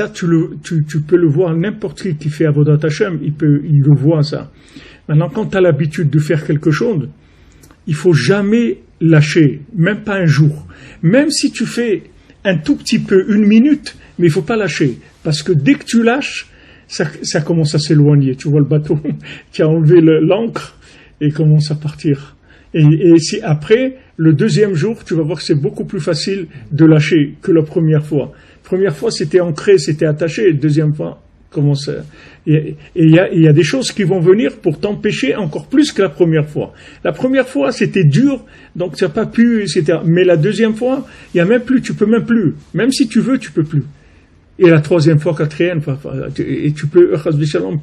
ça, tu peux le voir, n'importe qui fait Avodat Hashem, il le voit ça. Maintenant, quand tu as l'habitude de faire quelque chose, il faut jamais lâcher, même pas un jour. Même si tu fais un tout petit peu, 1 minute, mais il faut pas lâcher. Parce que dès que tu lâches, ça commence à s'éloigner. Tu vois le bateau qui a enlevé l'ancre et commence à partir. Et si après, le deuxième jour, tu vas voir que c'est beaucoup plus facile de lâcher que la première fois. Première fois, c'était ancré, c'était attaché. Deuxième fois, commence à... Et il y a des choses qui vont venir pour t'empêcher encore plus que la première fois. La première fois, c'était dur, donc tu n'as pas pu, etc. Mais la deuxième fois, il y a même plus, tu peux même plus. Même si tu veux, tu peux plus. Et la troisième fois, quatrième, et tu peux,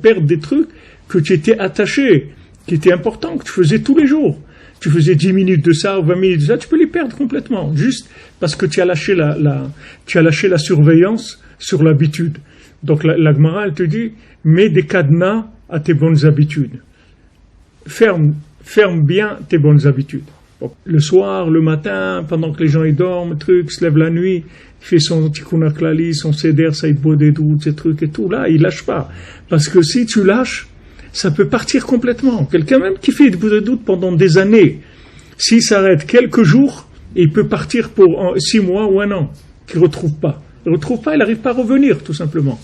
perdre des trucs que tu étais attaché, qui étaient importants, que tu faisais tous les jours. Tu faisais 10 minutes de ça, ou 20 minutes de ça, tu peux les perdre complètement. Juste parce que tu as lâché la surveillance sur l'habitude. Donc la Gemara, elle te dit, mets des cadenas à tes bonnes habitudes. Ferme bien tes bonnes habitudes. Bon, le soir, le matin, pendant que les gens y dorment, se lève la nuit, il fait son tikkun haklali, son seder, saïd bodedou, ces trucs et tout, là, il lâche pas. Parce que si tu lâches, ça peut partir complètement. Quelqu'un même qui fait bodedou pendant des années, s'il s'arrête quelques jours, il peut partir pour 6 mois ou 1 an, qu'il retrouve pas. Il n'arrive pas à revenir, tout simplement.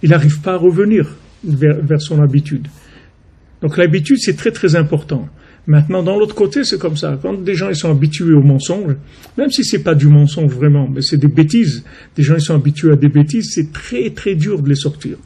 Il n'arrive pas à revenir vers son habitude. Donc l'habitude, c'est très très important. Maintenant, dans l'autre côté, c'est comme ça. Quand des gens ils sont habitués au mensonge, même si c'est pas du mensonge vraiment, mais c'est des bêtises, des gens ils sont habitués à des bêtises, c'est très très dur de les sortir.